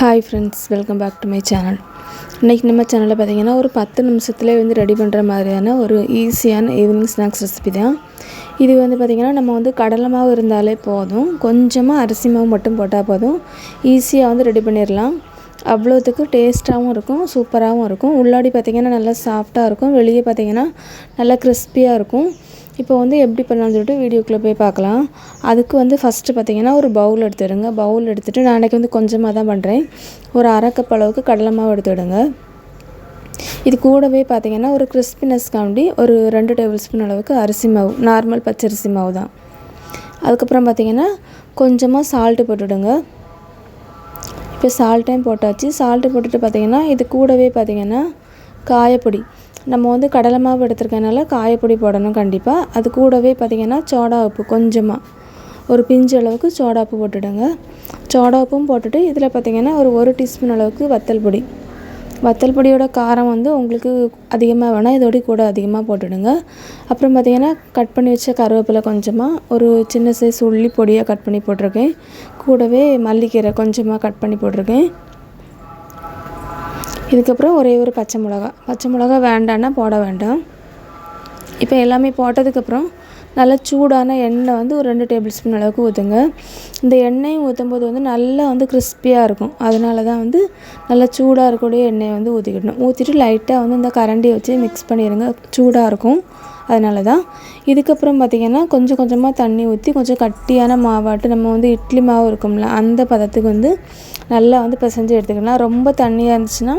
Hi friends, welcome back to my channel. இன்றைக்கி நம்ம சேனலில் பார்த்திங்கன்னா ஒரு 10 நிமிஷத்துலேயே ரெடி பண்ணுற மாதிரியான ஒரு ஈஸியான ஈவினிங் ஸ்நாக்ஸ் ரெசிபி தான். இது பார்த்திங்கன்னா நம்ம கடலை மாவு இருந்தாலே போதும், கொஞ்சமாக அரிசி மாவு மட்டும் போட்டால் போதும், ஈஸியாக ரெடி பண்ணிடலாம். அவ்வளோத்துக்கு டேஸ்ட்டாகவும் இருக்கும், சூப்பராகவும் இருக்கும். உள்ளாடி பார்த்திங்கன்னா நல்லா சாஃப்டாக இருக்கும், வெளியே பார்த்திங்கன்னா நல்லா கிறிஸ்பியாக இருக்கும். இப்போ எப்படி பண்ணலாம்னு சொல்லிட்டு வீடியோக்குள்ளே போய் பார்க்கலாம். அதுக்கு ஃபஸ்ட்டு பார்த்திங்கன்னா ஒரு பவுல் எடுத்துடுங்க. பவுல் எடுத்துகிட்டு நான் அன்றைக்கி கொஞ்சமாக தான் பண்ணுறேன். ஒரு அரை கப் அளவுக்கு கடலை மாவு எடுத்துவிடுங்க. இது கூடவே பார்த்திங்கன்னா ஒரு கிறிஸ்பினஸ்க்காண்டி ஒரு 2 டேபிள் ஸ்பூன் அளவுக்கு அரிசி மாவு, நார்மல் பச்சரிசி மாவு தான். அதுக்கப்புறம் பார்த்திங்கன்னா கொஞ்சமாக சால்ட்டு போட்டுவிடுங்க. இப்போ சால்ட்டையும் போட்டாச்சு. சால்ட்டு போட்டுட்டு பார்த்திங்கன்னா இது கூடவே பார்த்திங்கன்னா காயப்பொடி, நம்ம கடலை மாவு எடுத்துருக்கனால காயப்பொடி போடணும் கண்டிப்பாக. அது கூடவே பார்த்திங்கன்னா சோடா உப்பு, கொஞ்சமாக ஒரு பிஞ்சு அளவுக்கு சோடா உப்பு போட்டுவிடுங்க. சோடா உப்பும் போட்டுட்டு இதில் பார்த்திங்கன்னா ஒரு டீஸ்பூன் அளவுக்கு வத்தல் பொடி. வத்தல் பொடியோட காரம் உங்களுக்கு அதிகமாக வேணால் இதோட கூட அதிகமாக போட்டுவிடுங்க. அப்புறம் பார்த்திங்கன்னா கட் பண்ணி வச்ச கருவேப்பிலை கொஞ்சமாக, ஒரு சின்ன சைஸ் உள்ளி பொடியாக கட் பண்ணி போட்டிருக்கேன். கூடவே மல்லிக்கீரை கொஞ்சமாக கட் பண்ணி போட்டிருக்கேன். இதுக்கப்புறம் ஒரே ஒரு பச்சை மிளகா வேண்டான்னா போட வேண்டாம். இப்போ எல்லாமே போட்டதுக்கப்புறம் நல்லா சூடான எண்ணெய் ஒரு 2 டேபிள் ஸ்பூன் அளவுக்கு ஊற்றுங்க. இந்த எண்ணெயும் ஊற்றும்போது நல்லா கிறிஸ்பியாக இருக்கும். அதனால தான் நல்லா சூடாக இருக்கக்கூடிய எண்ணெயை ஊற்றிக்கிடணும். ஊற்றிட்டு லைட்டாக இந்த கரண்டியை வச்சு மிக்ஸ் பண்ணிடுங்க, சூடாக இருக்கும். அதனால தான். இதுக்கப்புறம் பார்த்திங்கன்னா கொஞ்சம் கொஞ்சமாக தண்ணி ஊற்றி கொஞ்சம் கட்டியான மாவாட்டு, நம்ம இட்லி மாவு இருக்கும்ல அந்த பதத்துக்கு நல்லா பிசைஞ்சு எடுத்துக்கலாம். ரொம்ப தண்ணியாக இருந்துச்சுன்னா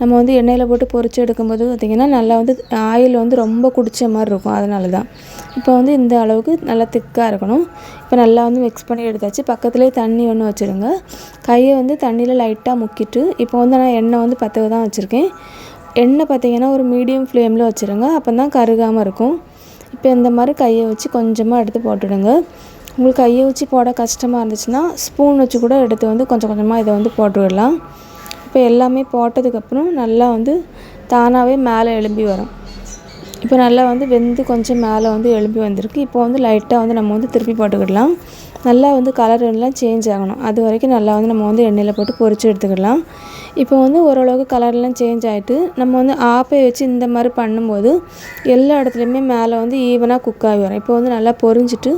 நம்ம எண்ணெயில் போட்டு பொரிச்சு எடுக்கும்போது பார்த்திங்கன்னா நல்லா ஆயில் ரொம்ப குடித்த மாதிரி இருக்கும். அதனால தான். இப்போ இந்த அளவுக்கு நல்லா திக்காக இருக்கணும். இப்போ நல்லா மிக்ஸ் பண்ணி எடுத்தாச்சு. பக்கத்துலேயே தண்ணி ஒன்று வச்சுருங்க. கையை தண்ணியில் லைட்டாக முக்கிட்டு இப்போ நான் எண்ணெய் பற்ற தான் வச்சுருக்கேன். எண்ணெய் பார்த்திங்கன்னா ஒரு மீடியம் ஃப்ளேமில் வச்சுருங்க, அப்போ தான் கருகாமல் இருக்கும். இப்போ இந்த மாதிரி கையை வச்சு கொஞ்சமாக எடுத்து போட்டுவிடுங்க. உங்களுக்கு கையை வச்சு போட கஷ்டமாக இருந்துச்சுன்னா ஸ்பூன் வச்சு கூட எடுத்து கொஞ்சம் கொஞ்சமாக இதை போட்டு விடலாம். இப்போ எல்லாமே போட்டதுக்கப்புறம் நல்லா தானாகவே மேலே எழும்பி வரும். இப்போ நல்லா வெந்து கொஞ்சம் மேலே எழும்பி வந்திருக்கு. இப்போ லைட்டாக நம்ம திருப்பி போட்டுக்கிடலாம். நல்லா கலர் எல்லாம் சேஞ்ச் ஆகணும். அது வரைக்கும் நல்லா நம்ம எண்ணெயில் போட்டு பொரிச்சு எடுத்துக்கிடலாம். இப்போ ஓரளவுக்கு கலர்லாம் சேஞ்ச் ஆகிட்டு நம்ம ஆப்பை வச்சு இந்த மாதிரி பண்ணும்போது எல்லா இடத்துலையுமே மேலே ஈவனாக குக் ஆகி வரும். இப்போ நல்லா பொரிஞ்சிட்டு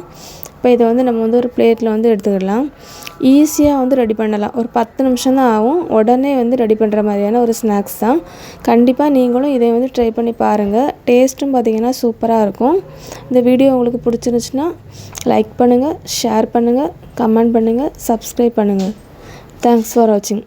இப்போ இதை நம்ம ஒரு பிளேட்டில் எடுத்துக்கிடலாம். ஈஸியாக ரெடி பண்ணலாம். ஒரு 10 நிமிஷம் தான் ஆகும். உடனே ரெடி பண்ணுற மாதிரியான ஒரு ஸ்நாக்ஸ் தான். கண்டிப்பாக நீங்களும் இதை ட்ரை பண்ணி பாருங்கள். டேஸ்ட்டும் பார்த்திங்கன்னா சூப்பராக இருக்கும். இந்த வீடியோ உங்களுக்கு பிடிச்சிருந்துச்சுன்னா லைக் பண்ணுங்கள், ஷேர் பண்ணுங்கள், கமெண்ட் பண்ணுங்கள், சப்ஸ்கிரைப் பண்ணுங்கள். தேங்க்ஸ் ஃபார் வாட்சிங்.